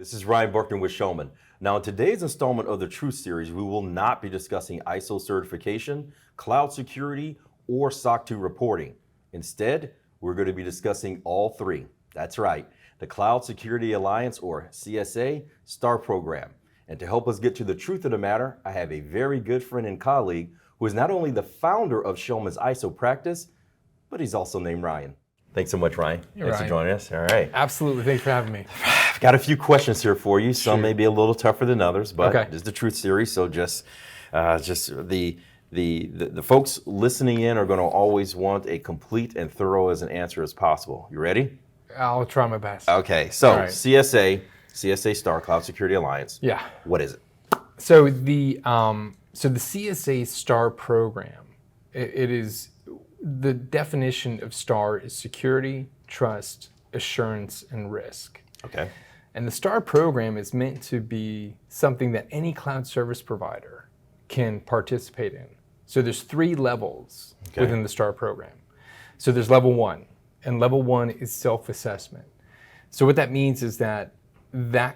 This is Ryan Buckner with Schellman. Now, in today's installment of the Truth Series, we will not be discussing ISO certification, cloud security, or SOC 2 reporting. Instead, we're going to be discussing all three. That's right, the Cloud Security Alliance, or CSA Star program. And to help us get to the truth of the matter, I have a very good friend and colleague who is not only the founder of Schellman's ISO practice, but he's also named Ryan. Thanks so much, Ryan. Thanks for joining us. All right. Absolutely. Thanks for having me. I've got a few questions here for you. Some may be a little tougher than others, but this is the Truth Series, so just the folks listening in are going to always want a complete and thorough as an answer as possible. You ready? I'll try my best. Okay. So CSA Star Cloud Security Alliance. Yeah. What is it? So the CSA Star program, it is. The definition of STAR is security, trust, assurance, and risk. Okay. And the STAR program is meant to be something that any cloud service provider can participate in. So there's 3 levels within the STAR program. So there's level 1, and level 1 is self-assessment. So what that means is that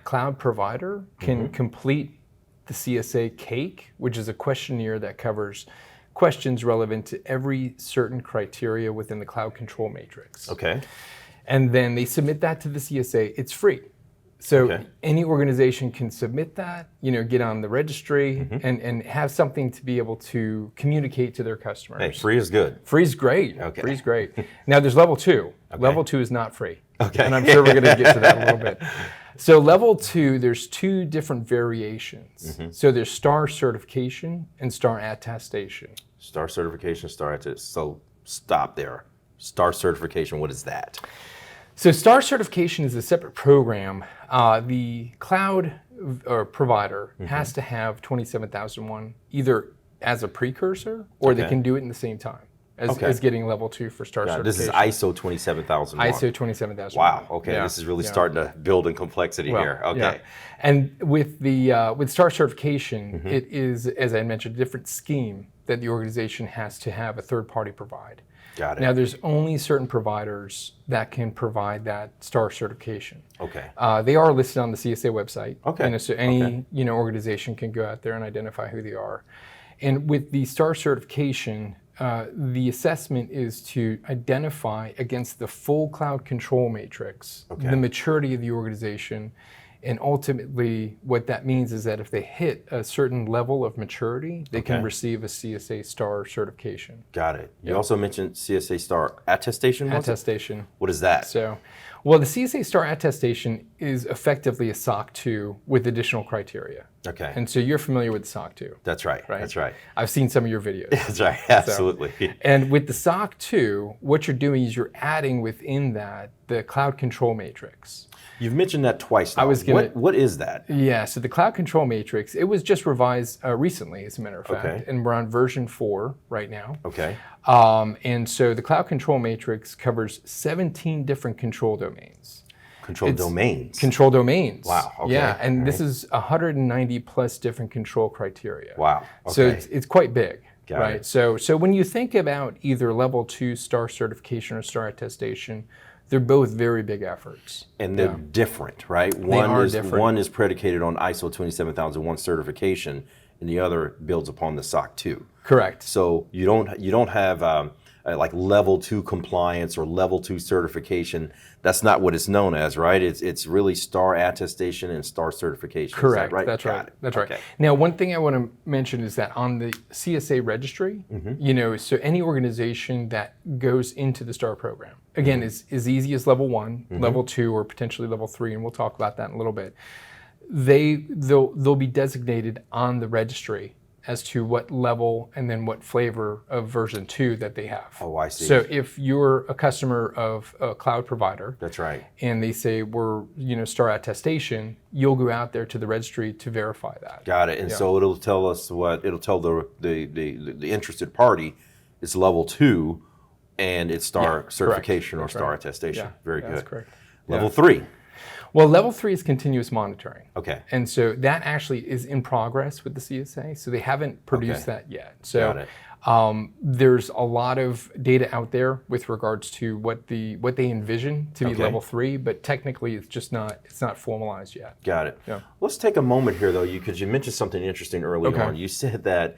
cloud provider can complete the CSA cake, which is a questionnaire that covers questions relevant to every certain criteria within the cloud control matrix. Okay. And then they submit that to the CSA. It's free. So any organization can submit that, get on the registry and have something to be able to communicate to their customers. Hey, free is good. Free is great. Okay. Free is great. Now there's level 2. Level 2 is not free. Okay. And I'm sure we're going to get to that a little bit. So level 2, there's 2 different variations. So there's STAR certification and STAR attestation. STAR certification, STAR attestation. So stop there. STAR certification, what is that? So STAR certification is a separate program. The cloud provider has to have 27001 either as a precursor or they can do it in the same time as getting level 2 for STAR certification. This is ISO 27001. ISO 27001. Wow. Okay. Yeah. This is really starting to build in complexity here. Okay. Yeah. And with the with STAR certification, it is, as I mentioned, a different scheme that the organization has to have a third party provide. Got it. Now, there's only certain providers that can provide that STAR certification. Okay. They are listed on the CSA website. Okay. So any organization can go out there and identify who they are. And with the STAR certification, the assessment is to identify against the full cloud control matrix, the maturity of the organization. And ultimately, what that means is that if they hit a certain level of maturity, they can receive a CSA Star certification. Got it. You also mentioned CSA Star Attestation? Attestation. What is that? So, well, the CSA Star Attestation is effectively a SOC 2 with additional criteria. Okay. And so you're familiar with the SOC 2. That's right. That's right. I've seen some of your videos. That's right. Absolutely. And with the SOC 2, what you're doing is you're adding within that the cloud control matrix. You've mentioned that twice now. What is that? Yeah, so the cloud control matrix, it was just revised recently, as a matter of fact, and we're on version 4 right now. Okay. And so the cloud control matrix covers 17 different control domains. Control domains? Control domains. Wow, okay. Yeah, and this is 190 plus different control criteria. Wow, okay. So it's quite big. Got it. So when you think about either level 2 STAR certification or STAR attestation, they're both very big efforts. And they're different, right? One is predicated on ISO 27001 certification, and the other builds upon the SOC 2. Correct. So you don't have like level 2 compliance or level 2 certification. That's not what it's known as, right? It's really STAR attestation and STAR certification. Correct. Is that right? That's right. That's right. Now, one thing I want to mention is that on the CSA registry, so any organization that goes into the STAR program, again, is as easy as level 1, level 2, or potentially level 3, and we'll talk about that in a little bit. They'll be designated on the registry as to what level and then what flavor of version 2 that they have. Oh, I see. So if you're a customer of a cloud provider, that's right, and they say we're STAR attestation, you'll go out there to the registry to verify that. Got it. And so it'll tell us it'll tell the interested party it's level 2 and it's STAR certification or STAR attestation. Yeah, very good. That's correct. Level 3. Well, level 3 is continuous monitoring. Okay. And so that actually is in progress with the CSA. So they haven't produced that yet. So There's a lot of data out there with regards to what they envision to be level 3, but technically it's not formalized yet. Got it. Yeah. Let's take a moment here, though, because you mentioned something interesting early on. You said that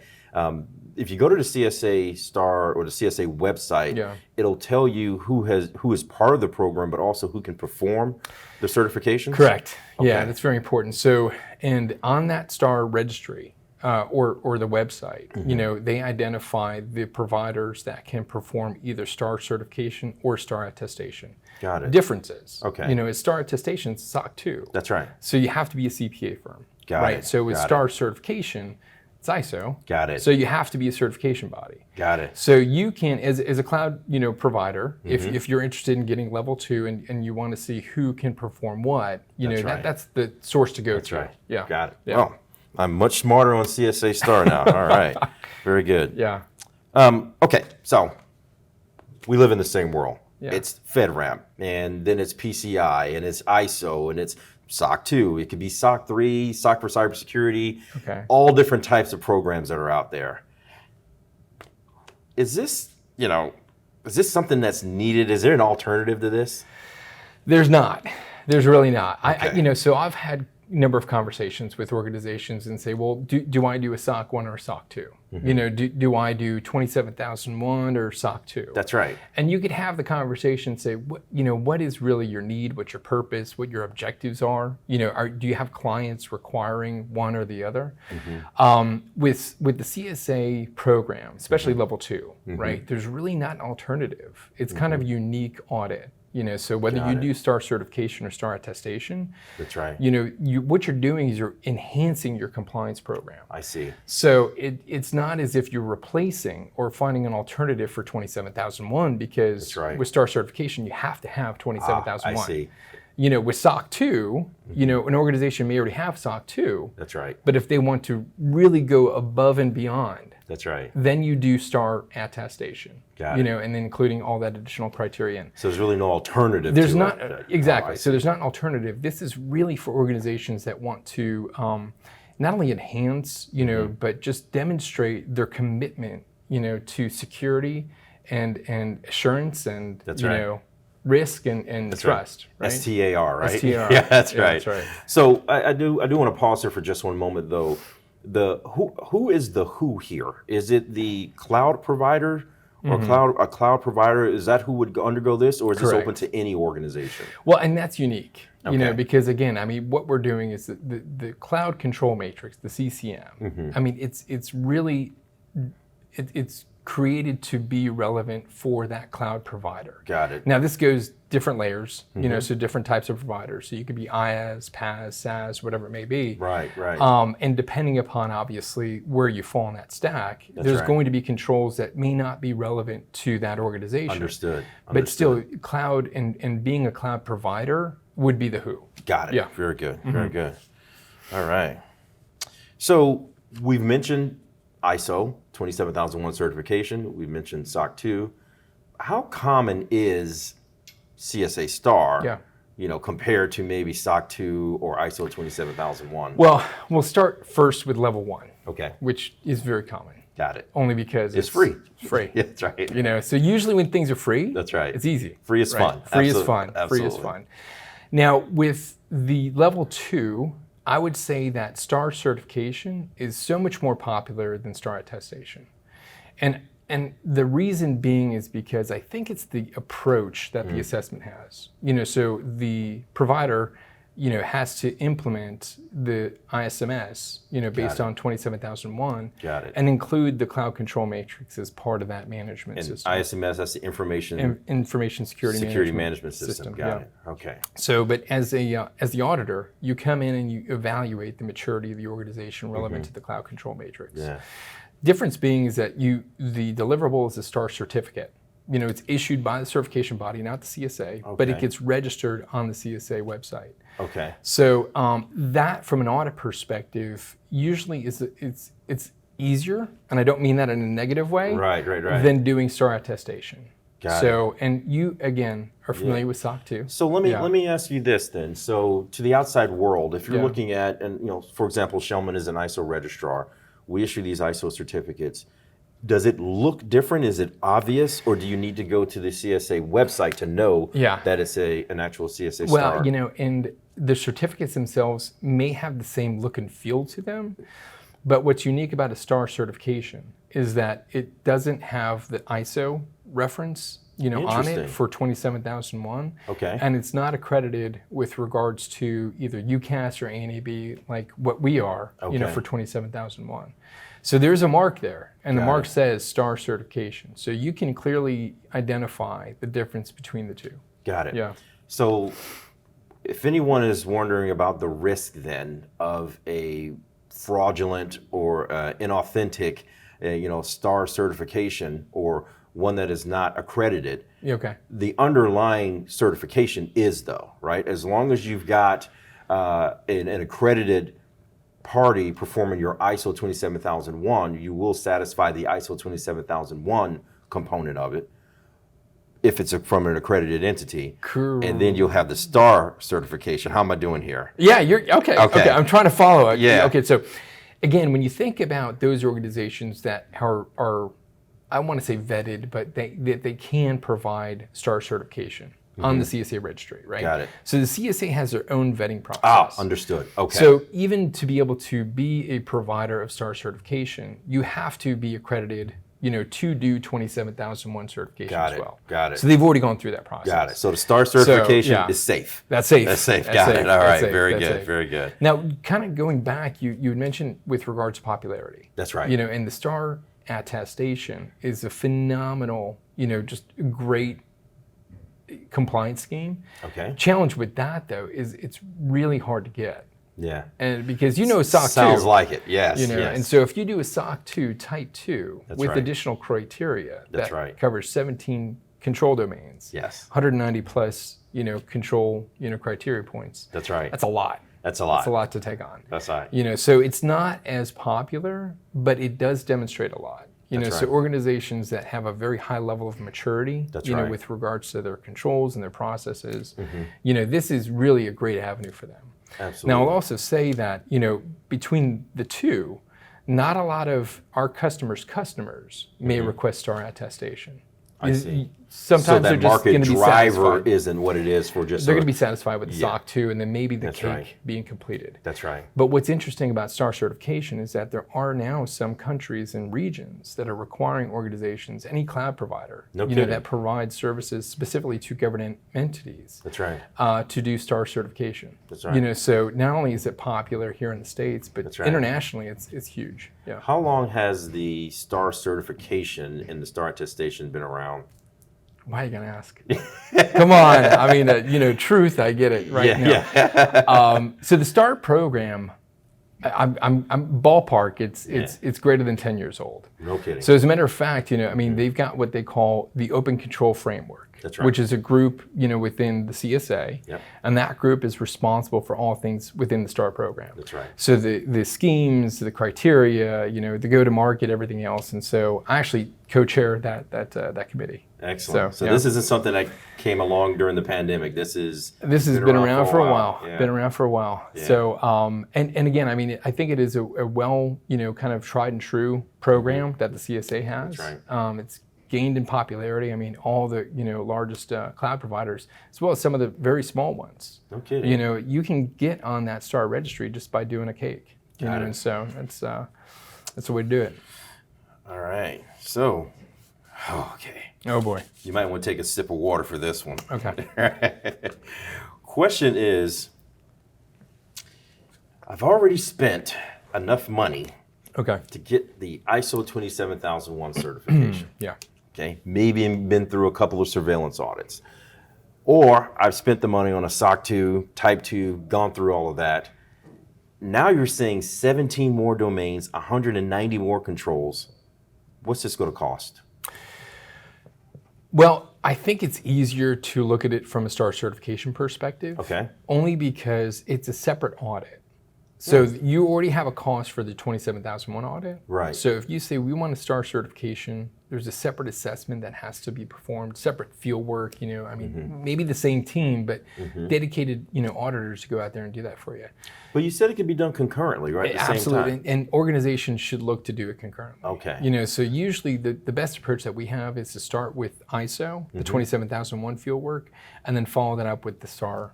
if you go to the CSA Star or the CSA website, it'll tell you who is part of the program, but also who can perform the certifications? Correct. Okay. Yeah, that's very important. So, and on that Star registry, or the website, they identify the providers that can perform either Star certification or Star attestation. Got it. Differences. Okay. It's Star attestation, it's SOC 2. That's right. So you have to be a CPA firm. Got it. So with Star certification, it's ISO. Got it. So you have to be a certification body. Got it. So you can, as a cloud, provider, if you're interested in getting level 2 and you want to see who can perform what, that's the source to go to. Right. Yeah. Got it. Yeah. Well, I'm much smarter on CSA Star now. All right. Very good. Yeah. Okay. So we live in the same world. Yeah. It's FedRAMP, and then it's PCI, and it's ISO, and it's SOC 2. It could be SOC 3, SOC for cybersecurity, all different types of programs that are out there. Is this something that's needed? Is there an alternative to this? There's not. There's really not. So I've had a number of conversations with organizations and say, well, do I do a SOC 1 or a SOC 2? Do I do 27001 or SOC 2? That's right. And you could have the conversation, say, what is really your need, what your purpose, what your objectives are? Do you have clients requiring one or the other? With the CSA program, especially level 2, right? There's really not an alternative. It's kind of a unique audit. So whether you do Star certification or Star attestation, that's right. What you're doing is you're enhancing your compliance program. I see. So it's not as if you're replacing or finding an alternative for 27001 because with Star certification you have to have 27001. I see. With SOC 2, an organization may already have SOC 2. That's right. But if they want to really go above and beyond, that's right. then you do Star attestation. Got it. And then including all that additional criteria in. So there's really no alternative. There's to not it. exactly. So there's not an alternative. This is really for organizations that want to not only enhance, but just demonstrate their commitment, to security and assurance and risk and trust. Right. STAR, right? STAR. Yeah, that's right. That's right. So I do want to pause here for just one moment, though. Who is the who here? Is it the cloud provider or a cloud provider? Is that who would undergo this, or is this open to any organization? Well, and that's unique, because again, what we're doing is the cloud control matrix, the CCM. It's really it's created to be relevant for that cloud provider. Got it. Now this goes different layers, so different types of providers. So you could be IaaS, PaaS, SaaS, whatever it may be. Right. And depending upon obviously where you fall in that stack, there's going to be controls that may not be relevant to that organization. Understood. But still, cloud and being a cloud provider would be the who. Got it. Yeah. Very good. Very good. All right. So we've mentioned ISO 27001 certification. We've mentioned SOC 2. How common is CSA Star, compared to maybe SOC 2 or ISO 27001? Well, we'll start first with level 1, which is very common. Got it. Only because it's free. It's free. Yeah, that's right. So usually when things are free, that's right. It's easy. Free is fun. Free is fun. Free is fun. Now, with the level 2, I would say that Star certification is so much more popular than Star attestation. And the reason being is because I think it's the approach that the assessment has. So the provider, has to implement the ISMS, based on 27001. Got it. And include the cloud control matrix as part of that management system. ISMS, that's the information security management system. Got it. Okay. So, but as the auditor, you come in and you evaluate the maturity of the organization relevant to the cloud control matrix. Yeah. Difference being is that the deliverable is a STAR certificate. It's issued by the certification body, not the CSA, but it gets registered on the CSA website. Okay. So that, from an audit perspective, usually it's easier, and I don't mean that in a negative way. Right. Than doing STAR attestation. Got it. And you again are familiar with SOC 2. So let me ask you this then. So to the outside world, if you're looking at, and for example, Schellman is an ISO registrar. We issue these ISO certificates. Does it look different? Is it obvious, or do you need to go to the CSA website to know that it's an actual CSA Star? Well, you know, and the certificates themselves may have the same look and feel to them, but what's unique about a Star certification is that it doesn't have the ISO reference, you know, on it for 27001. Okay. And it's not accredited with regards to either UCAS or ANAB like what we are, you know, for 27001. So there's a mark there, and the mark says Star certification. So you can clearly identify the difference between the two. Got it. Yeah. So if anyone is wondering about the risk then of a fraudulent or inauthentic, you know, Star certification or one that is not accredited, the underlying certification is though, right? As long as you've got an accredited party performing your ISO 27001, you will satisfy the ISO 27001 component of it if it's from an accredited entity. Cool. And then you'll have the Star certification. How am I doing here? Yeah, you're okay. I'm trying to follow it. Yeah. Okay, so again, when you think about those organizations that are I want to say vetted, but they can provide Star certification on the CSA registry, right? Got it. So the CSA has their own vetting process. Ah, understood. Okay. So even to be able to be a provider of Star certification, you have to be accredited, you know, to do 27001 certification as well. Got it. So they've already gone through that process. Got it. So the Star certification is safe. That's safe. That's safe. That's Got safe. it. All right. Safe. Very That's good. safe. Very good. Now, kind of going back, you had mentioned with regards to popularity. That's right. You know, and the Star Attestation is a phenomenal, you know, just great compliance scheme. Okay. Challenge with that though is it's really hard to get. Yeah. And because you know SOC 2. Sounds like it. Yes. You know, yes. and so if you do a SOC 2 Type 2 with additional criteria that covers 17 control domains. Yes. 190 plus, you know, control, you know, criteria points. That's right. That's a lot. That's a lot. That's a lot to take on. That's right. You know, so it's not as popular, but it does demonstrate a lot. You know, so organizations that have a very high level of maturity, you know, with regards to their controls and their processes, you know, this is really a great avenue for them. Absolutely. Now, I'll also say that, you know, between the two, not a lot of our customers' may request Star Attestation. I see. Sometimes so they're just going to be driver satisfied. isn't what it is for just. They're going to be satisfied with the SOC 2 and then maybe the cake being completed. That's right. But what's interesting about Star certification is that there are now some countries and regions that are requiring organizations, any cloud provider, you know, that provides services specifically to government entities. That's right. To do Star certification. That's right. You know, so not only is it popular here in the States, but internationally it's huge. Yeah. How long has the Star certification and the Star Attestation been around? Why are you gonna ask? Come on, I mean, you know, truth. I get it right now. Yeah. So the Star program, I'm ballpark. It's greater than 10 years old. No kidding. So as a matter of fact, you know, I mean, they've got what they call the Open Control Framework. That's right. Which is a group, you know, within the CSA, and that group is responsible for all things within the STAR program. That's right. So the schemes, the criteria, you know, the go-to-market, everything else, and so I actually co-chair that committee. Excellent. So this isn't something that came along during the pandemic. This has been around for a while. Yeah. Been around for a while. Yeah. So and again, I mean, I think it is a well, you know, kind of tried and true program that the CSA has. That's right. It's gained in popularity. I mean, all the, you know, largest cloud providers, as well as some of the very small ones. No kidding. You know, you can get on that STAR registry just by doing a cake. You know, and so that's the way to do it. All right. So, okay. Oh boy. You might want to take a sip of water for this one. Okay. Question is, I've already spent enough money to get the ISO 27001 certification. Yeah. Okay, maybe been through a couple of surveillance audits. Or I've spent the money on a SOC 2, Type 2, gone through all of that. Now you're saying 17 more domains, 190 more controls. What's this going to cost? Well, I think it's easier to look at it from a STAR certification perspective. Okay. Only because it's a separate audit. So you already have a cost for the 27001 audit. Right. So if you say we want a STAR certification, there's a separate assessment that has to be performed, separate field work, maybe the same team, but dedicated, auditors to go out there and do that for you. But you said it could be done concurrently, right? At the Absolutely. same time. And organizations should look to do it concurrently. Okay. So usually the best approach that we have is to start with ISO, the 27001 field work, and then follow that up with the STAR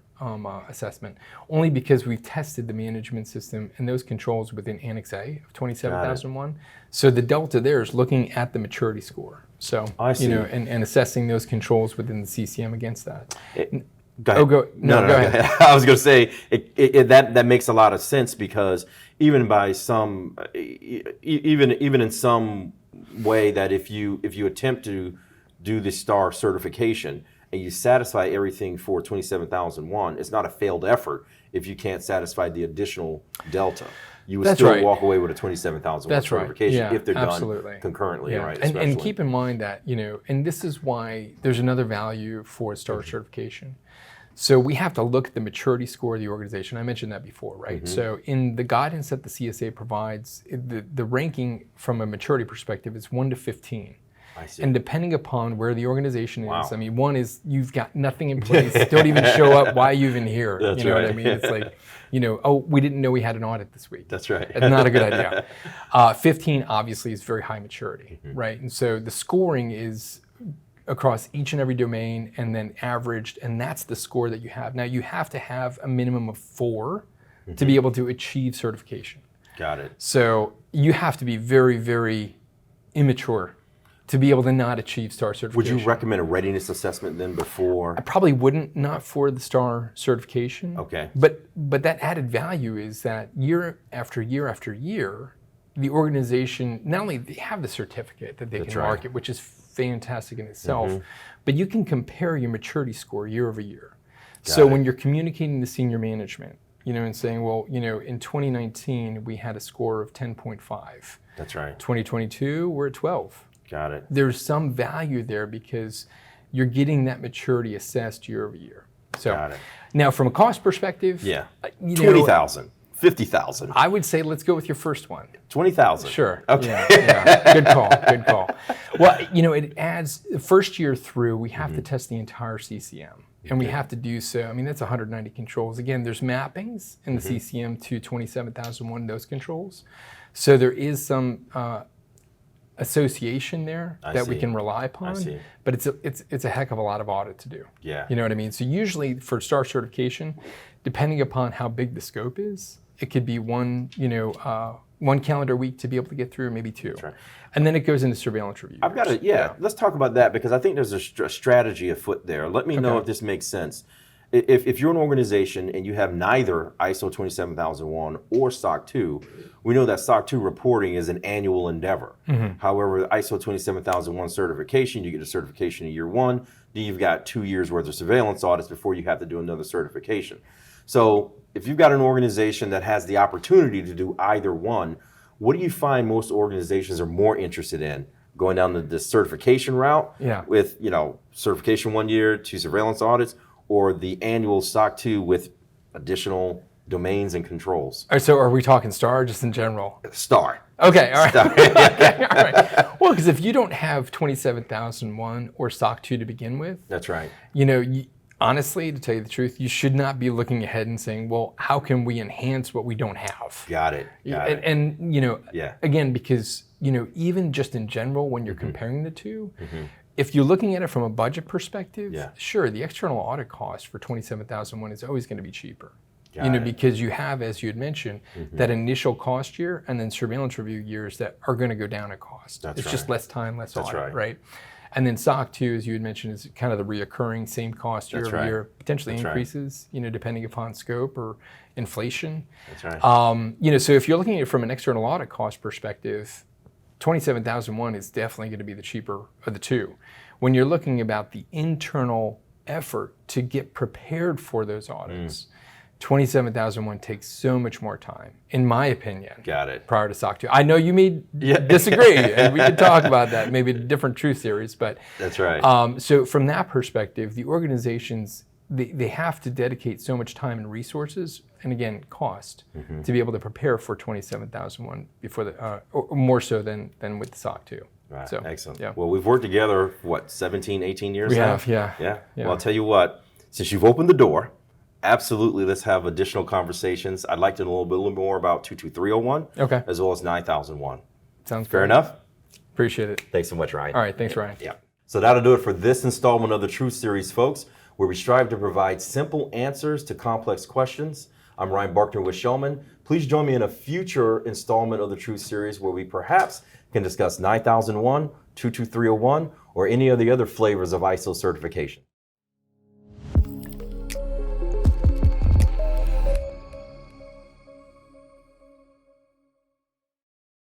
assessment, only because we've tested the management system and those controls within Annex A of 27001. So the delta there is looking at the maturity score. So, I see. And assessing those controls within the CCM against that. Go ahead. Go ahead. I was going to say that makes a lot of sense, because even by some, even in some way, that if you attempt to do the STAR certification and you satisfy everything for 27001, it's not a failed effort if you can't satisfy the additional delta. You would still walk away with a 27001 certification if they're done concurrently, right? And keep in mind that, and this is why there's another value for a STAR certification. So we have to look at the maturity score of the organization. I mentioned that before, right? So in the guidance that the CSA provides, the ranking from a maturity perspective is 1 to 15. I see. And depending upon where the organization is, one is you've got nothing in place, don't even show up, why are you even here? That's you know right. what I mean? It's like, oh, we didn't know we had an audit this week. That's right. It's not a good idea. 15 obviously is very high maturity, right? And so the scoring is across each and every domain and then averaged, and that's the score that you have. Now you have to have a minimum of 4 to be able to achieve certification. Got it. So you have to be very, very immature to be able to not achieve STAR certification. Would you recommend a readiness assessment then before? I probably wouldn't, not for the STAR certification. Okay. But that added value is that year after year after year, the organization, not only they have the certificate that they can market, which is fantastic in itself, but you can compare your maturity score year over year. So when you're communicating to senior management, and saying, well, in 2019, we had a score of 10.5. That's right. 2022, we're at 12. Got it. There's some value there because you're getting that maturity assessed year over year. So Got it. Now from a cost perspective, 20,000, 50,000. I would say let's go with your first one. 20,000. Sure. Okay. Yeah. Good call. Good call. Well, it adds the first year through, we have to test the entire CCM. And we have to do so. I mean, that's 190 controls. Again, there's mappings in the CCM to 27001, those controls. So there is some association there that we can rely upon, but it's a heck of a lot of audit to do. Yeah. You know what I mean? So usually for STAR certification, depending upon how big the scope is, it could be one calendar week to be able to get through, maybe 2. That's right. And then it goes into surveillance review. I've got it. Let's talk about that, because I think there's a strategy afoot there. Let me know if this makes sense. If you're an organization and you have neither ISO 27001 or SOC 2, we know that SOC 2 reporting is an annual endeavor. However, the ISO 27001 certification, you get a certification in year 1, then you've got 2 years worth of surveillance audits before you have to do another certification. So if you've got an organization that has the opportunity to do either one, what do you find most organizations are more interested in? Going down the certification route with, certification 1 year, 2 surveillance audits, or the annual SOC 2 with additional domains and controls? All right, so are we talking STAR just in general? STAR. Okay, all right. Okay, all right. Well, because if you don't have 27001 or SOC 2 to begin with, that's right. Honestly, to tell you the truth, you should not be looking ahead and saying, well, how can we enhance what we don't have? Got it. And again, because, even just in general, when you're comparing the two, if you're looking at it from a budget perspective, sure, the external audit cost for 27001 is always going to be cheaper. Because you have, as you had mentioned, that initial cost year and then surveillance review years that are going to go down in cost. It's just less time, less audit, right? And then SOC 2, as you had mentioned, is kind of the reoccurring same cost year over year, potentially increases, depending upon scope or inflation. That's right. So if you're looking at it from an external audit cost perspective, 27001 is definitely going to be the cheaper of the two. When you're looking about the internal effort to get prepared for those audits, 27001 takes so much more time, in my opinion. Got it. Prior to SOC 2. I know you may disagree, and we can talk about that, maybe different truth theories, but that's right. So from that perspective, the organizations, they have to dedicate so much time and resources and again, cost to be able to prepare for 27001 before or more so than with the SOC 2. Right. So, Excellent. Yeah. Well, we've worked together, what, 17, 18 years We now? have, yeah. Yeah. Yeah. Well, I'll tell you what, since you've opened the door, absolutely, let's have additional conversations. I'd like to know a little bit more about 22301 Okay. as well as 9001. Sounds Fair great. enough? Appreciate it. Thanks so much, Ryan. All right. Thanks, Ryan. Yeah. So that'll do it for this installment of the Truth Series, folks, where we strive to provide simple answers to complex questions. I'm Ryan Barkner with Schellman. Please join me in a future installment of the Truth Series where we perhaps can discuss 9001, 22301, or any of the other flavors of ISO certification.